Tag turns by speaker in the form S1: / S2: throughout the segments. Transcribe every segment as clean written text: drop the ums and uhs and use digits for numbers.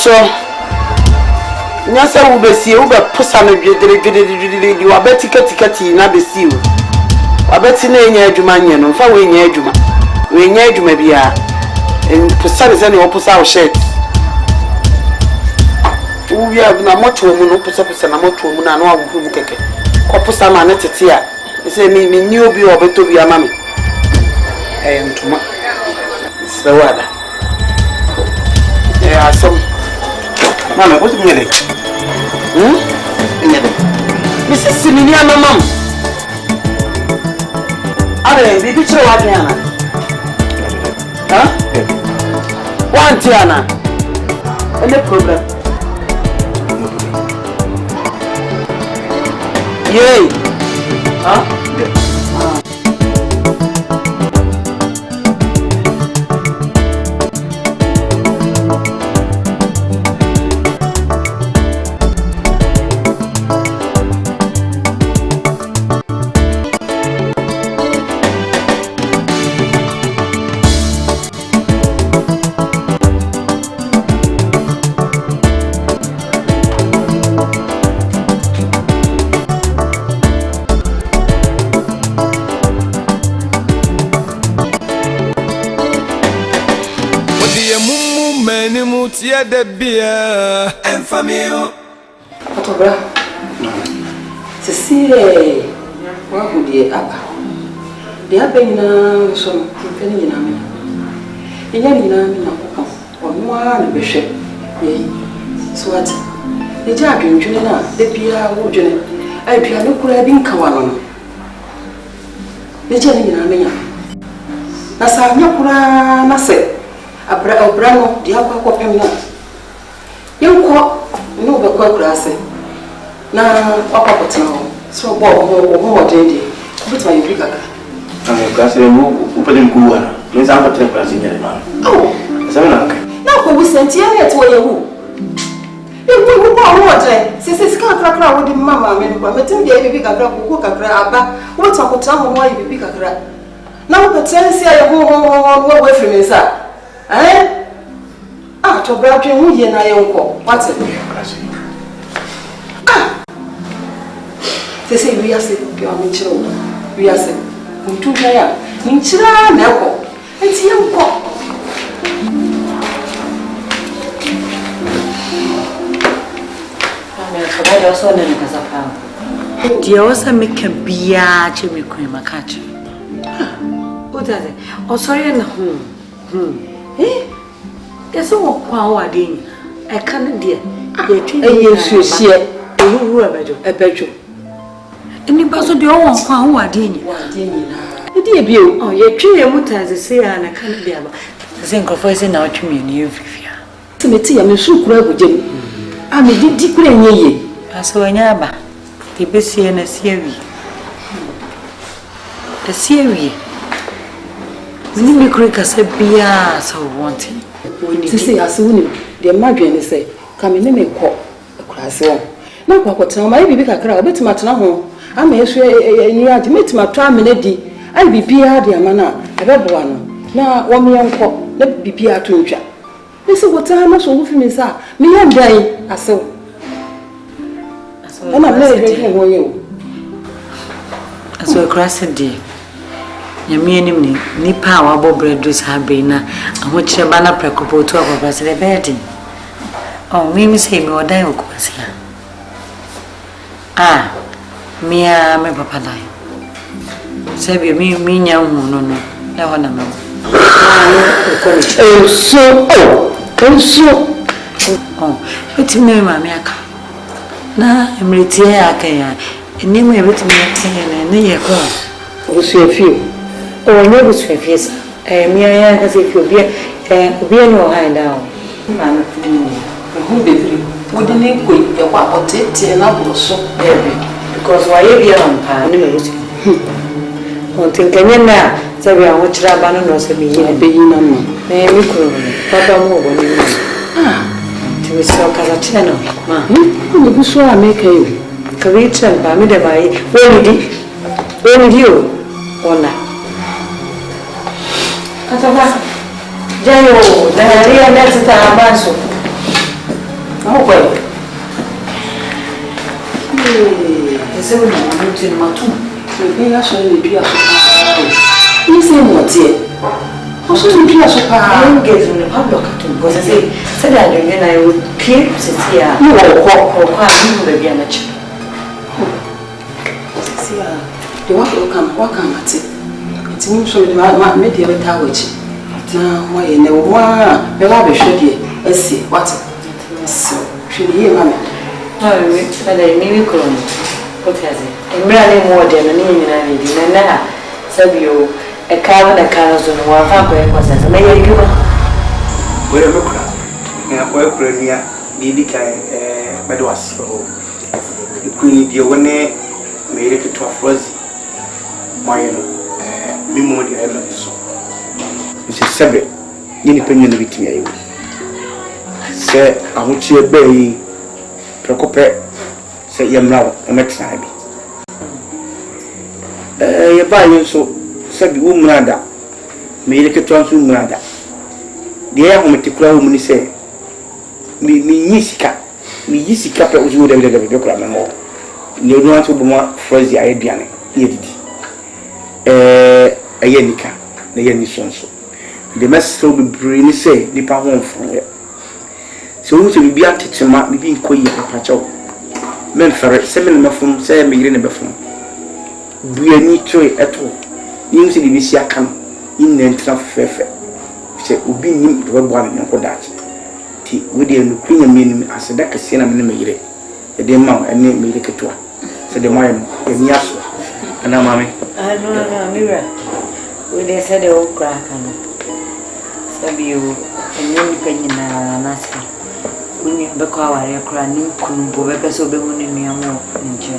S1: so nyasa wo besi wo be pusa no dwedere wa beti katikati na besi wo wa beti na enya adwuma nye no fa we enya adwuma bia en pusa be se ne wo pusa wo shirt wo ya na moto mu no pusa na moto mu na no wa mu keke ko pusa ma ne tete a se mi ni obi obeto bi ama me ntuma sawada asom mama what do you mean Mrs. Similia mama are bibi chiro wa diana one diana any problem yay
S2: Tia de bia en famille.
S3: Atobra. Cecile. Wa hudi aba. Dia benina so mfeni nyina me. Enya nyina me na kokko. Ono a na behwe. Ye. So ati. Ne ja adwendwene na de bia wo dwene. Ai bia no kura bi nka wa no. Ne ja nyina me nya. Na sa nya kura na se abra no dia kwa pem na yenko no be kwa krase na akwakotan so bo ho dede bitwa yibi kaka
S4: krase no upelem kuwa na nza akwaten krase nyere ma sabe na
S3: ko wisenti ya net wo yewu yenko bo ho dede sese ska krakra wo di mama me no metim dia yibi kaka ko kakra aba wo takotan ho wa yibi kakra na wo petensi ya ho wo efiri nsa to bra twen hu ye na ye nko what sese wi ase bi o mi chiro wi ase ntu na ya ni chira na ko enti ye nko
S5: ame ko ba yo so na ni kasa pa dia wasa meka bia che me ko makache o dade o sorry na Yeso wo kwa wo adeni e kan de ye twi
S3: ye suosie
S5: e hu ebejo eni ba so de wo kwa wo adeni na e de bi o ye twi ye mutanze se ya na kan de aba se nkofo ese na otwi me ni efifia
S3: timeti ya me sukura aguje a me didi kura nyeye
S5: aso anya aba te besie na siewi te siewi ni mi kure kasa bia so wanting
S3: sisi asuni de madwene se kame ne me kɔ akurase wo na kwakɔtena ma bibi kakra obetima tena ho ama yesu ni ade metima to amene di ai bibia de amana ebeboa no na wo me nkɔ na bibia to ntwa ese wota na so wo fi me sa me ya ndai asew na me hwehwe ho ye
S5: aso akurase de Yami enim ni nipa a wabo bread sa be na ahokyere ba na prekopo to akwa se le bedi me say me odan okwase me papa dai se bi mi nya hu no e ho na me eti me ma me aka na emreti aka ya enim e beti me aka ne ye ko
S3: o se fio
S5: onye bụ swefies mi anya ka se fi obi no hand down ma na
S3: hu bebiri wodi ne koi e kwa otete na bro so
S5: because why you be on pa ni me ruti on tinkanye na sabi an wochira ba no se bi yi
S3: be yi na no
S5: mi kuro papa mo bo ni ti we so kaza cheno ma
S3: ni bu so ameka yi
S5: ka wi chen ba mi de ba yi woni di o ona Ataba jayo da hariya da ta abanso
S3: boy.
S5: Ese wo na mutu ni matum.
S3: Be ya so ni bia so pa. Ni se mo tie. O so ni bia so pa.
S5: I'm getting the public to because say that you na you keep sit here.
S3: Ni wo ko
S5: Kwa ni be bia na chi.
S3: Sia. De wa ko kan ate. Ntimi so ni ma me de beta wachi. Na mo ye ne wo a me wa be hwede esi what? So, hwede ye ma me.
S5: No, we tell me we kolon. Ko tiaze. Emra ne mo de no ni nyina ni di na na sabio e ka na ka zo no wa fa ko e ko sa me ye yuba.
S4: We me kura. Na we kura ni a Beebi kai medwas ho. Ikuni die woni me yire to afrozi. Moye no mi mo de ela so. Isi sebe ni penyu no bitimi ayi. Se ahuchi ebe yi prekope se yemra o metna bi. Ye ba yi so sabi wo murada me yire keto anso murada de ya hometikura wo muni se mi yisika pe ozu de kura me mo ne odu anso bo mo frozi aye duane ye didi aye nika na ye ni sonso de meso bi ni se nipa ho mfo ye so wo se bi atetema bi nkoyi apacho men fere se men mafum se me yire ne befum buani toy eto nim se bi si aka no inna ntra fefe se obi nim do bo an nko daach ti wodi enu kunya menim aseda kase na me yire e de ma ene me yire ketwa se de ma em eniaso ana mame
S5: No mira we dey say the old crack and sabio enye penyina na se woni be kwa ware kra nim kunumbo be pese obe woni nuamo nche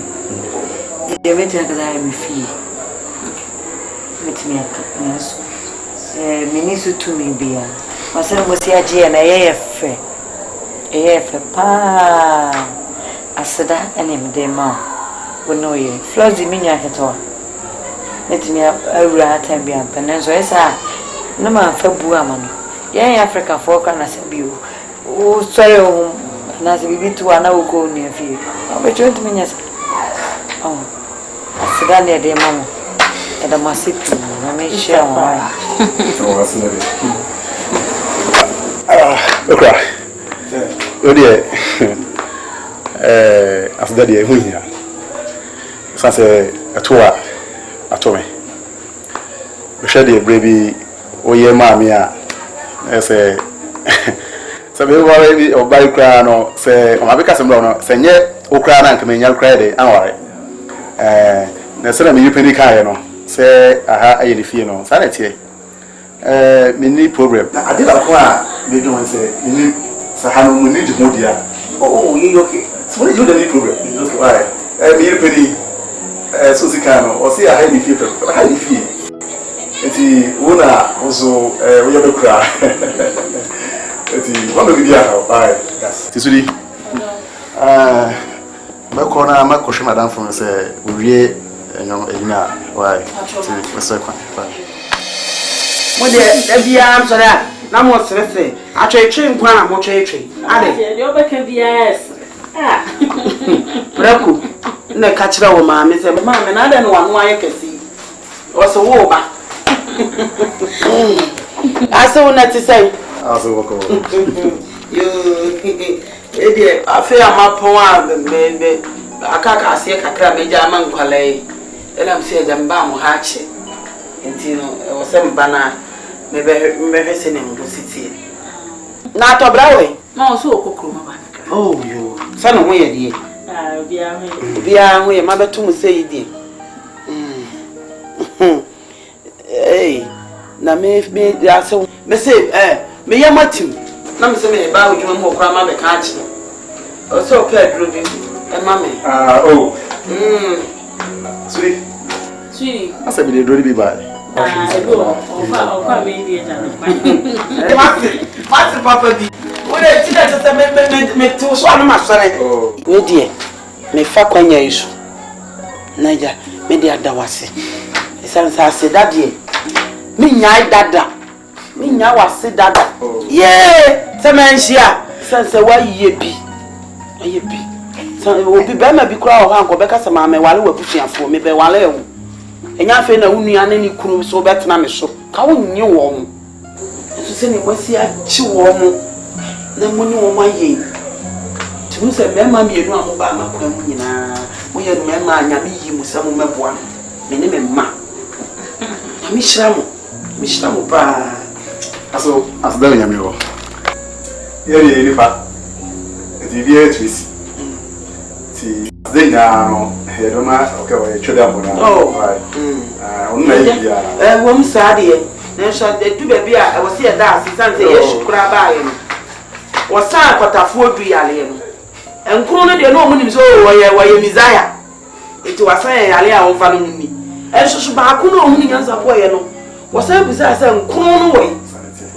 S5: de metia kaza mi fi metimia kaso minisu tu mi bia wasere mo si agie na ye fe pa aseda ene mde ma wono ye flozi minya keto metimia awura tambia penenso esa na ma fa bu amano ye Africa for kana sabio o sore o na se bibi tu ana wo ko ni afie obecho ntiminya oh aseda ne de mamo da masipi na me share wa
S6: oh asena de okra odi aseda de hunya sase atome we share de brebi oye maami a ese sabe wa we obai kra no se o mabeka se no se nye okra na nke menya kra de anware na se na me yipeni kan no se aha aye ni fie no sa na tie mini problem na ade ba ko a me do won se mini sa ha no mini de modia oh you okay so what you the problem okay why me yipeni so sikano o se aha ni fie aha ni fie eti wona ozo we be kra eti wame bibia ha yes tisudi makona makohwe madam from say owie enyo ejina why ti so kwa
S1: mo de bia am so da na mo sese atwetwe nkwa na mo twetwe ade
S3: de obeka bia yes
S1: Braku na ka kira wo maame se maame na ade no wano aye kasi o so wo ba aso na ti sai
S6: aso wako
S1: yo ede afi amapon a be akaka ase kakra meja ama nkwalai elam se jamba mo ha che entino o se mbana mebe se ne mbositi na to brawe
S3: ma o so okokro ma ba nka
S1: oh yo sana ho ye die bia ho ye ma betum se yidie na me aso me say me yamatim na me say me ba odwuma mo okra ma be ka achi o so ka duro bi ma me
S6: oh sweet asa bi de dro bi ba
S3: ofa me die jana
S1: Fast papa bi o le ti da se me tu so anu ma sore we die me fa kwanya isu naija me dia dawase esan sa se dadie me nya dada me nya wase dada ye se menhia sense wa yie bi Aye bi. So obi be ma bi kura o han ko be kasa ma me wale wabusuafo me be wale ewu. Enya afi na wunua na ni kunu so betena me so. Ka wo nyi wo mo. So se ni kwasi achi wo mo. Na mo ni wo ma ye. Ti se me ma mi enu amoba ma kwa mu nyina. Mo ye me ma anya mi yi mu samu meboa. Me ne me ma. Mi shiramu pa.
S6: Aso da nyame wo. Ye ni fa. Ti bi twisi. Ti de nya no he do ma okay we tweda mo na.
S1: Oh.
S6: On na yi ya.
S1: Wo mu sa de. Na sha de du be bia wo se da asisan se ye shukura ba ye no. Wo sa kwatafo du yale ye no. Enkuru no de no mu nim so wo ye mizaya. Eti wa san yale a wo fa no ni. Ensusu ba ku no hu ni nyansa po ye no. Wo sa bisa se enkuru no we.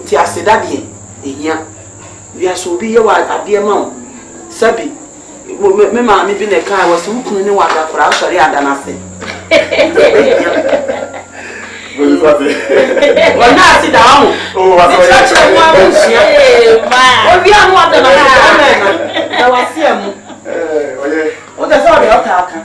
S1: Ti aseda de ehia. Wi aso bi ye wa ade ma wo. Sabi me ma mi bi ne kai wo so kunu ni wa da kora sori ada na se. Wọ́n náà ti dáhùn. Ní ṣọ́ọ̀ṣì ẹ̀mú àwọn òṣìṣẹ́. Ó bí àwọn ọ̀dọ̀ náà ti dáhùn ẹ̀nà. Ẹ wá sí ẹ̀mú. Ó tẹ̀sán ọ̀dẹ̀ ọ̀tà aka.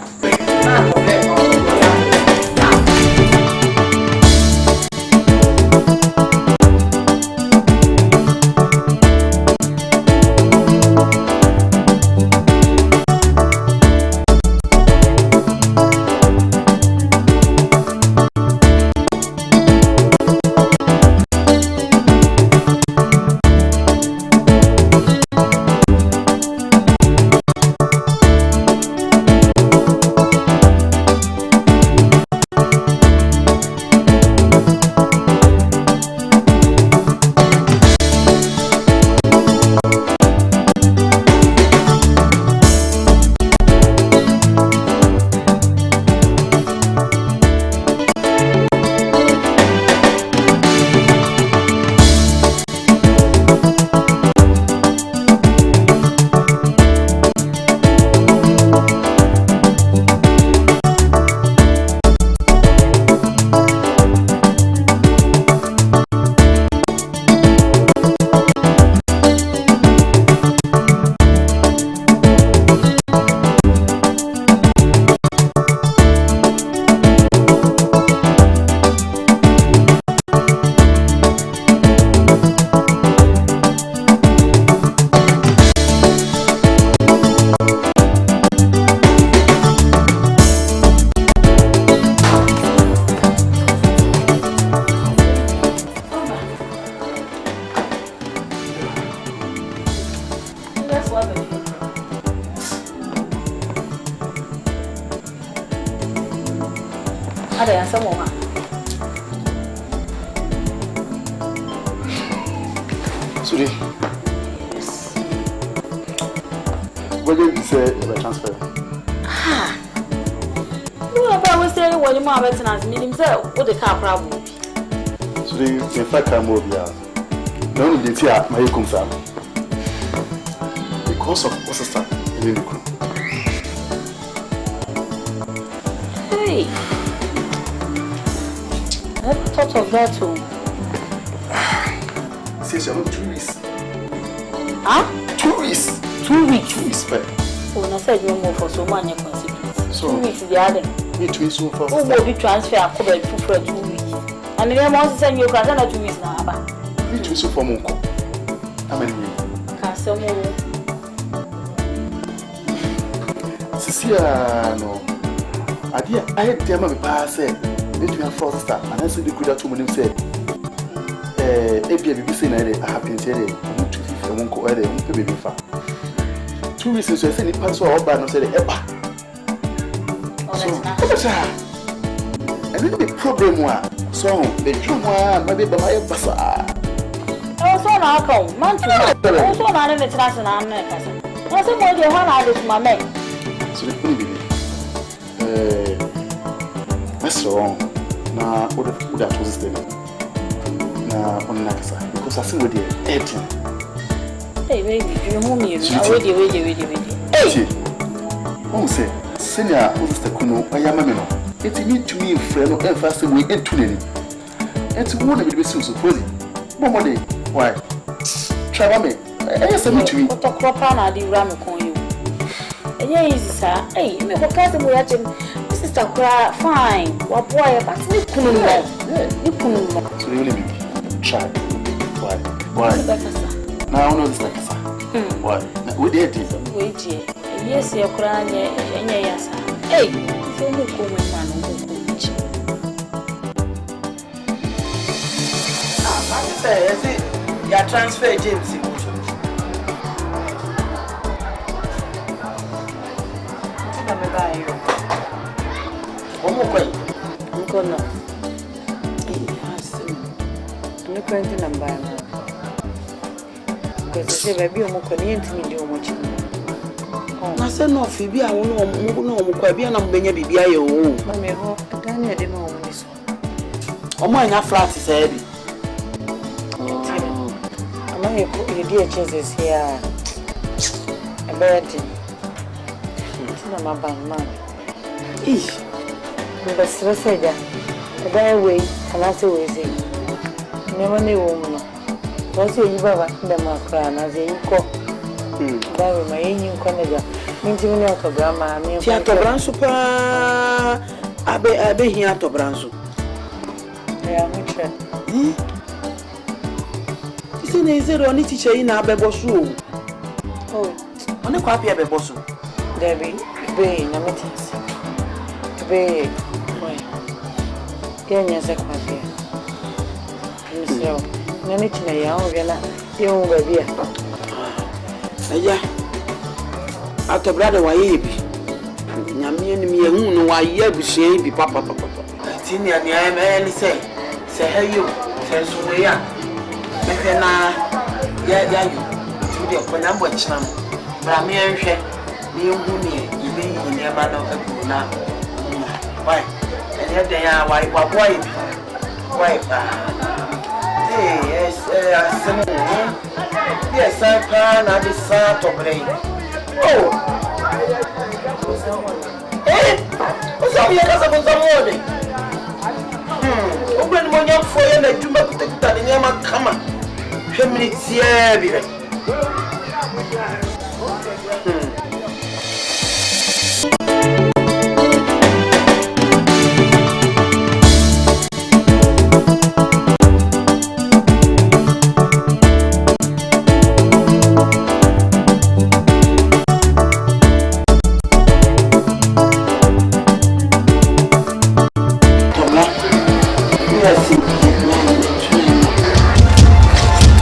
S5: Ada yang semua mah.
S6: Suri. What did you say about transfer?
S5: No, I was saying when you mom went and himself, what the car problem.
S6: Suri, in fact, I'm more beyond. No one did hear my concern. Because of what's the start in the crew.
S5: Hey. I never thought of that too.
S6: Says you're not 2 weeks.
S5: Huh?
S6: 2 weeks.
S5: 2 weeks.
S6: 2 weeks, but.
S5: Oh, I said no more for so many consequences.
S6: So,
S5: 2 weeks the other.
S6: Me 2 weeks so far.
S5: Oh, will be transfer a couple for 2 weeks. And then I send you can send 2 weeks now.
S6: Me 2 weeks so far, Monko. How many years?
S5: Can some more.
S6: Cecilia, no. I had them a pass said. Let me have first start. And I said the good 2 minutes said. If you be saying I have been saying, I'm 250 and won't go ahead and pay me far. 2 weeks since I said it passed all by and said, Epa. So, and then the problem was, so the drum one, maybe by my bassa.
S5: I was on our account, man to man. I was on our international American. I said, what do you want out of my man?
S6: So the couldn't be. That's wrong. Now, what that was the on Nakasa because I see with the 18.
S5: Hey, baby, you know me. Hey,
S6: oh, say, Senior, who's the Kuno, I am a man. It's me to me, friend, and fast away into the and to one of the so fuzzy. One more day, why? Try me. I said to me,
S5: what a crop on the ram con you. Yeah, sir. Hey, me go cast mo ya chem. Sister Kura, fine. Wa boy, but ni kunu mo. Ni kunu mo.
S6: So really be try. Why? Now I know this like sir. Why? We did it.
S5: Wait here. Yes, your Kura nya ya sir. Hey, so mo ko mo man mo ko chi.
S1: I say, you transfer James.
S5: Nkono. I'm going to number. Because I say, baby, I'm going to need you much.
S1: I said, no, Phoebe, I won't know Quabi and I'm being a baby.
S5: Mammy, I don't need them on this.
S1: Oh, my, not flat is heavy.
S5: I'm going to put your dear chances here. A bad thing. It's not my bad man. But said that a bad way, and I say, never knew woman. What's your Baba, the Macran, as you call Barry, my new Canada, into me out of Grandma, and
S1: Theatre Branso, Abbey here to Branso.
S5: I am sure.
S1: Isn't it only teacher in our Bebosu?
S5: Oh,
S1: on a copy of Bebosu.
S5: Debbie, be in a meeting. Be. Yes, I can't hear. So, no need to know you baby.
S1: Yeah, out of brother, why ye be? Yammy and me, who why ye be shame be papa. Tinia, the I may say, hey, you, say so we are. Yeah, you, when I'm watching them. But I'm here, you be in the man of a now. Why? And they are white. Yes, yes, I can. I decide to play. Oh, what's up? You guys are some morning. Open one young for you and you make that in your come. 10 minutes here.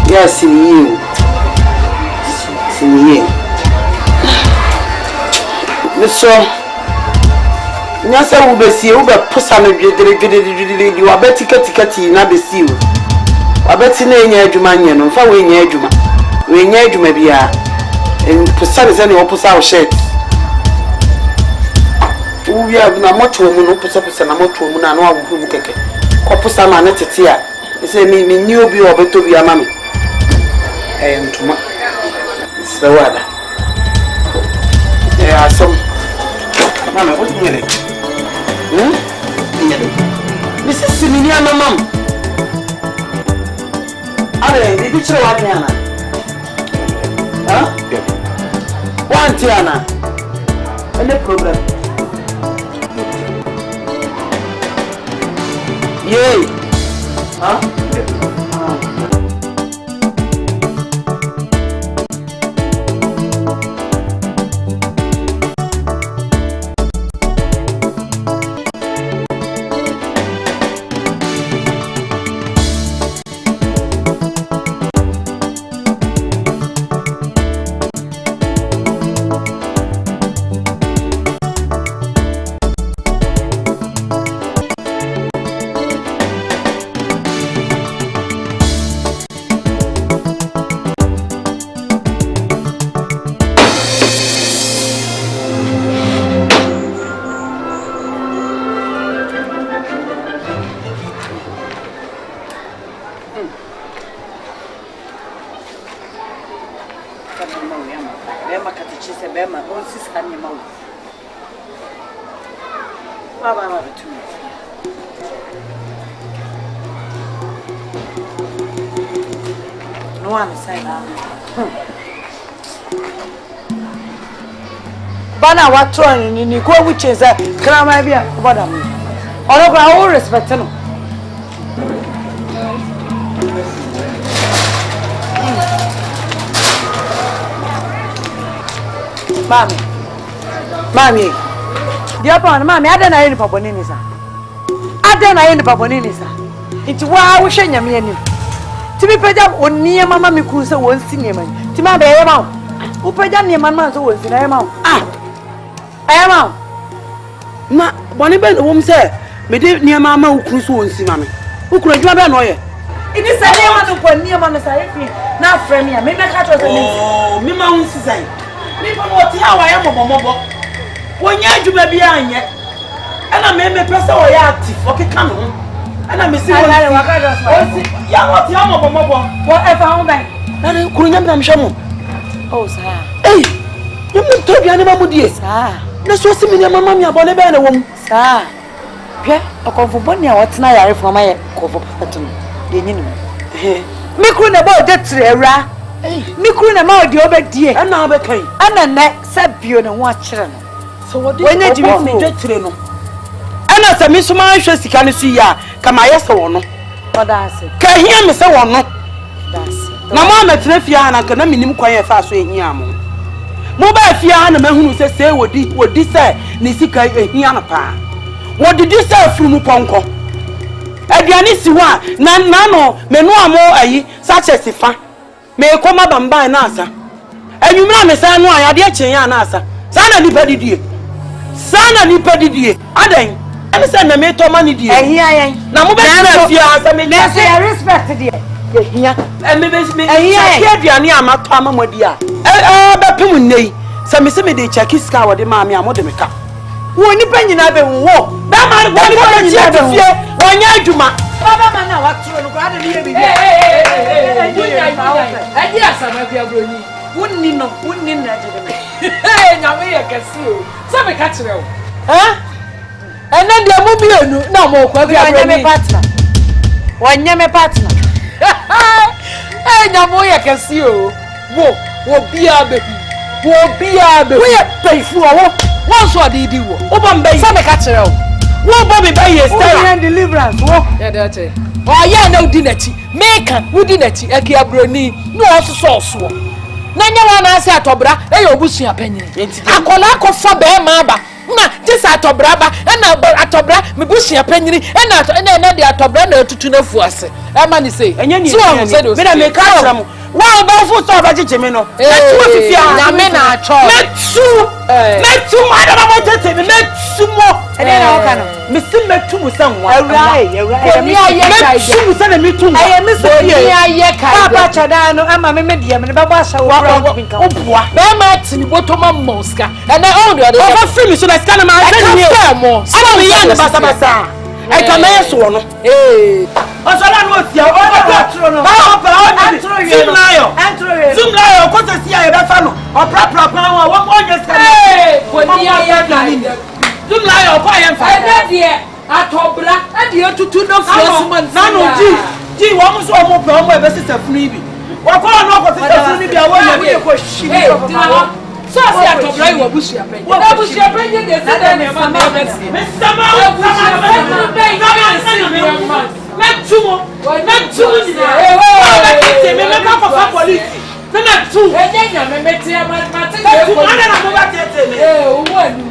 S1: Yes, you. See you. So, Nasa will be see you, but Pussano, you are better ticketing, not be see you. I bet in a Jumanian, and far away near Juma. We near Juma be and Pussano is any opposite shirt. We have no much woman, no Pussapus and a much woman, and one who can Copusama net it here. It's a me new be or better be a mammy. I am too much. It's the weather. There are some. Mamma, what do you mean? Mrs. Siminiana, Mum. Are did you show Adriana? Huh? One Tiana. Any problem? Yay! Huh? No one say that.
S5: Bana watu ni kwa wicheza krama bia boda mu. Ono kwa all respect no. Mami. Dia pa mami ada na yeni papa nini sa. Ada na yeni papa nini sa. Nti wa wo hwe nyame anim. Ti mi pagya onni mama mi ku se won si niam. Ti ma be ye ma. Wo pagya niam man so won si na ye ma. Ayama na boni be wo se me de niam ma wo ku so won si ma me. Wo ku adwuma be no ye. Ini se niam no ko niam no sa ye fi na afre mi a me ka cho se ni. Oh, mi ma won si sai. Mi pa mo ti ha wa ye mobomobo. Wonya adwuma bi anye. Ana me pesa wo ya active okeka no. Ana me si wo ya what ya mobomobo. Wo e fa ho ben. Na kuru nyam na me hwemo. Oh sa. Eh. Yum to bia ne ba mu die. Sa. Na so si me ne mama mi abone be na wom. Sa. Hwe okonfo boni a wotena yare fo ma ye kofo pato no. De nyinu. Eh. Me kuru na ba o de tre awra. Eh. Me kuru na ma o de obedie. Ana obekan. Ana ne sa bio ne ho a kire no. So what when you me de tre no. Ana sa mi suma hwe sika ne su ya kama yesa wono. Odase. Ka hia me se wono. Odase. Na mo ametre fia na kana minim kwan ye fa so ehia mo. Mo ba fia na mahunu se wodi se ni sika ehia na pa. Wodi di se afuru ponko. Aduane si ho a na no menu amo ayi sache sifa. Me koma bamba na asa. Anwumra me sa no ayade achen ya na asa. Sana nipa didie. Sana nipa didie. Adan. Emi se na me to mani die. Ehia yen. Na mo be fia asa me say respect die. Ehia. Emi be me. Ehia aduane amato amamodi a. Be pem nnei. Se me de check iska wo de maami amode me ka. Wo nipa nyina be wo. Ba ma wo nipa nyina be fie. Wonya adwuma. Baba ma na waturo no ko ade ne ye bibi. Edi asama bia broni. Wunni no wunni na jede me. Nyame ye kesi o. Se me ka kire o. Ene de mu bienu na mo kwa bia broni. Wanya me partner. Nyamo ye kesi o. Wo bia baby. Wo bia baby. We pay for wo. Won so de di wo. Wo bom be. Se me ka kire o. Wo bom be ye stay. We deliverance wo. Yeah that eh. Oh yeah na udi nachi. Meka udi nachi akia broni. No so so. Na nya wa na ase atobra e ye obusu apanyin. Akola akofa be ma ba. Na jesa atobra ba na atobra me busu apanyin na de atobra na tutu na fu ase. E ma ni say. So me na me ka kira mo. Wa ba fu so ba jeje me no. Metu afifia na me na acho. Metu ma da mo tete me metu mo. E na o kana. Me sim metu mu san wa. Ewra me aye kai. Metu mu san metu. Aye me so me aye kai. Papa chada no ama me media me ba ba sha wo pinka. Obua. Be ma tini botoma moska. E na on do de. Ofa film so na scan ma say ni. Ana me ya na basa basa. I come here so no. Osala no tia. O ba tro no. Ba pa o ni. Zoom layo ko se sia e be fa no. O pra wa wo onye scan. Ko ni ya na. Zoom layo ko ayen fa. E de de atobra e de tutu no frosman. Na no ji wo mo so mo pe o mo e be sister funu bi. Wo ko no ko sister funu bi a wo ya bi ko shi. So si atobra yi wo busu apen. Wo busu apen je de se de me ma na merci. Mr. Ma wo busu apen be na metumo ni eh me ka ko fa police na metu e je nya me meti ma te de ko na mo ba tete me o wo ni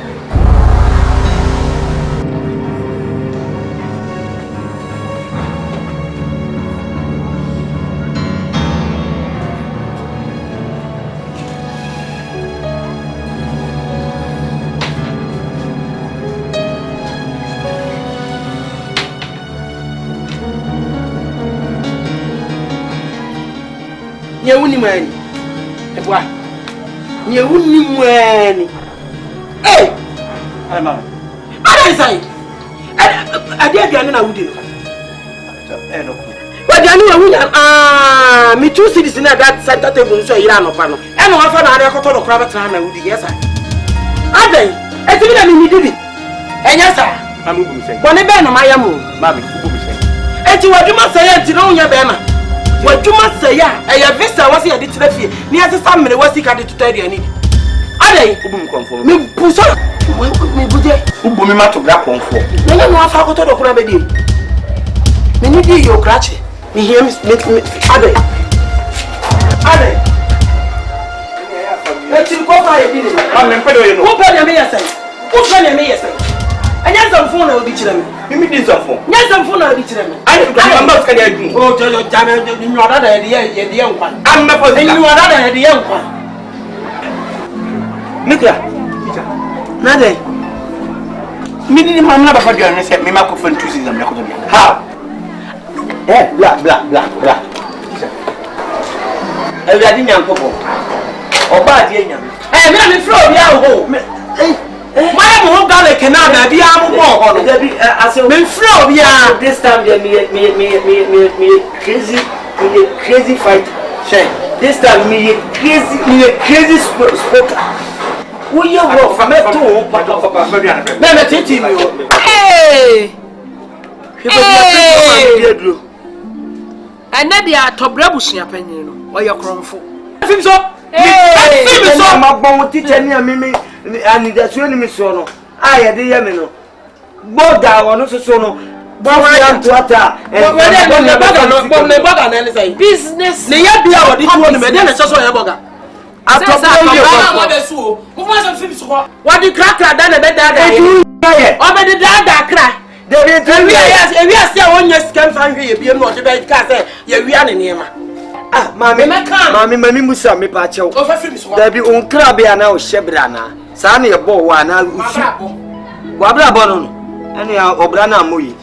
S1: Nyewuni mani. Ebwa. Nyewuni mani. Eh.
S6: Ai mama.
S1: Ada sai. Ade aduane na wudi no.
S6: No.
S1: Aduane wa wunya me 2 cities na that center table so yira no pa no. E no afa na ade koto no kra betra na wudi yes. Adan. Etimi na mi dibi. Enya sa.
S6: Mama bu mi se.
S1: Bone be no mayam o.
S6: Mama bu mi se.
S1: Eti waduma say enti no nya be ma. Waduma say ya, visa wasi ya di tire fie. Ni asesa mre wasi ka di tutari ani. Ade Ade.
S6: Ubum konfo.
S1: Me puso. Me buje.
S6: Ubum ma to bra konfo.
S1: Me no afa ko to do kura be di. Me ni di yo krache. Me hear me Ade. Ade. Eti ko fa ye di ni.
S6: Am me pedo ye no.
S1: Ko pa na me yesa. Ko fa na me yesa. Anya zamfo na odi kire me.
S6: Mimi di zamfo.
S1: Nya zamfo na odi kire me.
S6: Ai ko ma ska dia dun.
S1: O jo jame nyu ada da ye de nkwan.
S6: Am me fa
S1: Nyu ada da ye de nkwan.
S6: Nikla.
S1: Nade.
S6: Mimi ma na ba fa dia me se me ma ko fa ntusi zam na ko dia. Ha. Bla bla bla bla.
S1: Ewia di nyankopɔ. Oba di enyam. Me na me fro bia wo. My mom got a canal, be able to me fro bia.
S3: This time me crazy fight. This time me crazy spoker. Who you work for me too?
S1: Me titi me.
S5: Hey.
S1: Hey.
S5: And na dia tobra busia panyin no. Oye kronfo.
S1: Fim so.
S3: Hey. Fim so ma bon teacher ni me ani da so ni me so no. Aye de ye me no. Boda wono so no. Business.
S1: Ne ya bia wodi tuo ne me de na so ya boga. Wadi krakra da na be da da ye. O be de da kra. Ewi ase a wonya scan fan hwe ye bia no de be ka say ye wi ane ne ma.
S3: Ah, mami mani musa me pa chew.
S1: O fa film so.
S3: Da bi on kra bia na o hyebra na. Sa na ye bo wa na usu. Wa bra bo no. Ene ya obra na moyi.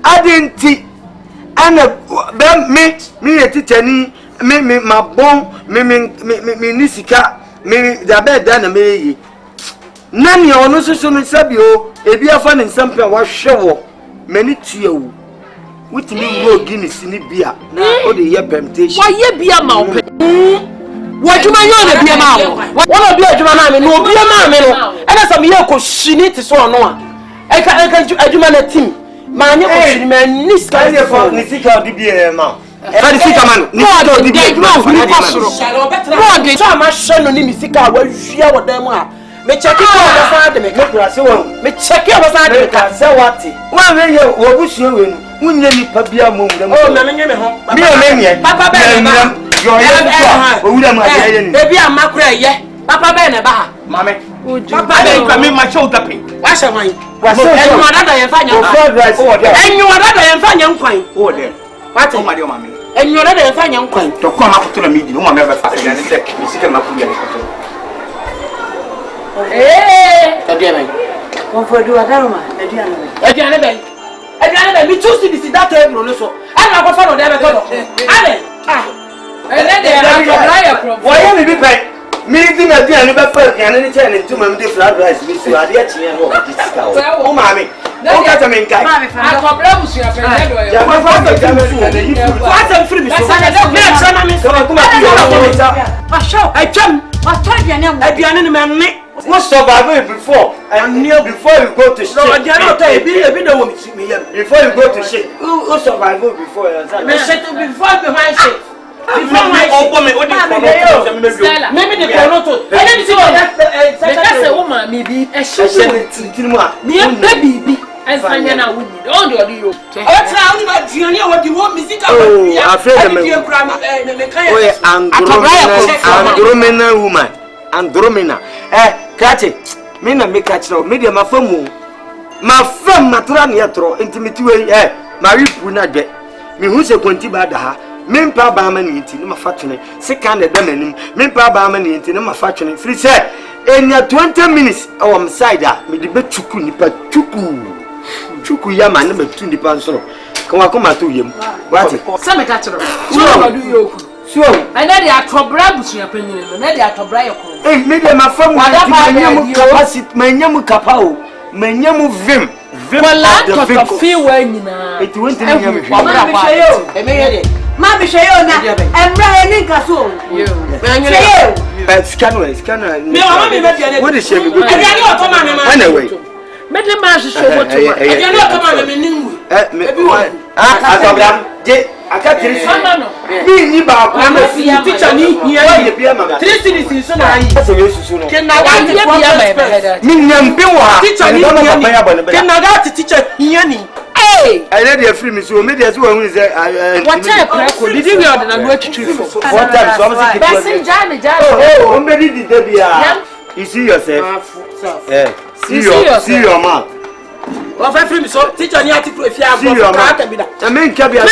S3: Adenti ana me ye titani me mabon me nisika me da be da na me yi. Nani ono soso no sabi o ebi afa ne nsampe a wa hwewo mani tuawu. Witimi wo Guinness ni bia na o de ye temptation.
S5: Wa ye bia ma o pe.
S1: Wajuma yo na bia ma wo. Wona bia adwuma na me no bia ma me no. Ena sam ye ko shini ti so no a. Eka adwuma na team. Ma anya ko shini ma ni ska
S3: Ni for ni sika odi bia ma.
S1: Fa di sika man. Ni sika odi bia ma ni ko soro. No de so ma hwe no ni mi sika wa hwia wo dan mu a. Me check it out for the me kura se wo. Me check it out for the
S3: ka se wati. Wa we ye wo busuo we nu. Munye ni pa bia mo mu.
S1: Oh me nye me ho.
S3: Mi o me nye.
S1: Papa be na ba.
S3: Yo ye so. O wura ma ye ni.
S1: Ebi amakura ye. Papa be na ba.
S6: Mame.
S1: Papa be
S6: kwa me ma show tapin.
S1: Wa she wan.
S3: Wa se
S1: enyu adada ye fa nya. Enyu adada ye fa nya nkwan.
S6: O de.
S1: Wati.
S6: O ma de o mame.
S1: Enyu adada ye fa nya nkwan.
S6: To kwa ma kuto na mi di o mame ba fa ya ni se mi sika ma ku ya ni kuto.
S1: Adiame.
S5: Konfo do adaruma, adiane be.
S1: Adiane be. Adiane be mi choose this that table no so. Ana ko fa no de be to do. Ale.
S5: Ele de akobra ya pro.
S3: Wo ye mi bi pe. Mi di na di ani be fa ya ni che ni tuma mi de fried rice bi so ade a chie no di sika o. O mami. O ka ta men kai.
S5: Akobra busia pe de do
S3: Ya
S5: yo.
S3: ma fa ta mi su.
S1: Wa ta free mi so. Me tra na mi so.
S3: Kuma ti yo ta.
S5: Wa show.
S1: Atwam.
S5: Wa to adiane mo.
S1: Adiane ni me ne.
S3: What survive it before and kneel before you go to shit.
S1: No, adiane o ta ebi do wo mi yam.
S3: Before you go to shit. Who survive it before you understand?
S1: Me shit before behind shit. Before my
S6: O me o di kono to me
S5: Stella.
S1: maybe the konoto.
S5: Ene bi si wo.
S1: That
S5: Me ka se wo ma mi bi e hye.
S3: Tintimu a.
S5: Me e baby. Ensanya na wo ni. O de odi yo.
S1: o tra oni ba diani o di wo musica wa.
S3: Oh, afraid me.
S1: Me kan
S3: Oh, Andromeda woman. Andromeda. Kati. Me na me catch no. Me de ma famu. Ma fam matra ne yetro intimate we ma wipu na dwe. Me hu se konti ba da ha. Me mpa ba ma ne nti ne ma fatwene. Se kan de damanim. Me mpa ba ma ne nti ne ma fatwene. Free say enya 20 minutes awam side a me de betuku nipa chuku ya ma ne betu nipa nsoro. Kan wa koma to yem. Wati.
S5: Se me ka kiro. Wo do yo ku.
S3: So,
S5: ene de atobra busia panyin no, ne de atobra ye ko.
S3: me de ma fam manyamu capacity, manyamu kapao, manyamu vim.
S5: Wala to fi wa nyina.
S3: It went in nyam.
S5: Ma bi sheyo.
S1: E me ye de.
S5: Ma bi sheyo na. Emra ye ni nka so. Yo.
S3: Scan.
S1: Me mama me be diane.
S3: What is she me go?
S1: Adiane o to ma me ma.
S3: Anyway.
S5: Me de ma hwehwe wo to.
S1: Adiane o to ma me ningu.
S3: Atobra. Je
S4: aka tiri
S5: no
S4: mi ni ba ko na
S1: teacher ni
S4: ye bia ma
S1: 3 cities so na yi
S4: asa yesu no
S1: kenna ga ti bia
S4: mi nyam bi wa
S1: teacher ni kenna ga ti teacher hiya ni
S4: I let you free me so me dey so who say
S5: what type preko did you order na go tutu for
S4: what time so am say
S5: person jani
S4: oh me di dey bia you see yourself see your man
S1: wa fa free me so teacher ni ati pro efia agbo ka ta bi da
S4: I mean ka bia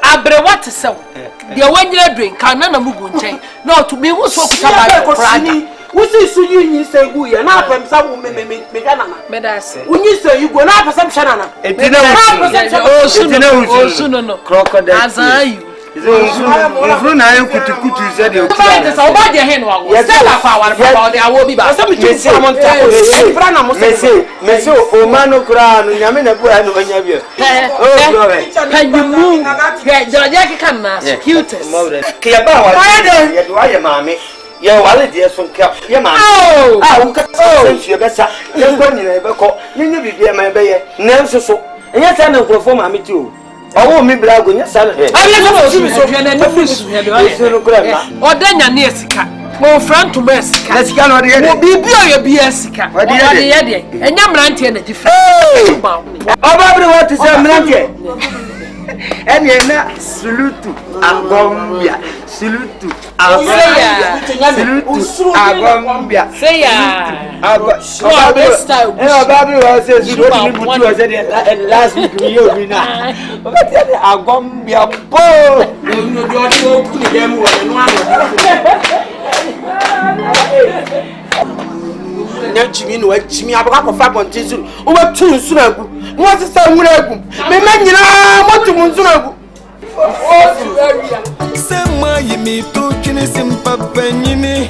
S5: abre what so the one year drink can na mugu nchen no to be wo so kuta ba
S1: wusi su yinyi se gu ya na pem sa wo me gana na
S5: me da se
S1: unyi se yugo na pesa mshana na
S4: etina
S5: osu no
S4: crocodile
S5: azayu
S4: Ufru na ayo kutukutu se de
S5: ba de sa oba de hen wa wo se la kwa wa pa de awo bi ba
S1: asa mi tu fra monta fra na mo se
S4: mese o mano kura no nyame na bu anu anya bi oh brother
S5: can you move yeah jaraja ki kan na cutest
S4: ke ya ba wa ya do aye maame ya wale de so nka ya maame wo ka sensu ya besa ya ko nyina be ko nyenye bibia ma be ye na nso so enya sa na nkrofo maame ti o owo mi bra go nya sa na he
S5: abi na so so na ni fusu he de odanya na esika mo front to esika
S4: na sika no de ye
S5: bibi o ye bi esika o de ye de enya mrantie na different
S4: oba bre what is mrantie eni na sulutu agombia sulutu agombia sulutu agombia
S5: say ya
S4: oba bre what say sulutu ni butu o say the last week we you be na oba say the agombia po
S1: no do o ku ni dem wo no nya chimi no chimi abaka ko fa bonti zuru o ba tu nsuru agu mo se sa nwura agu me nyina mo tu nsuru agu
S2: Sema yimi tu kini simpa penyini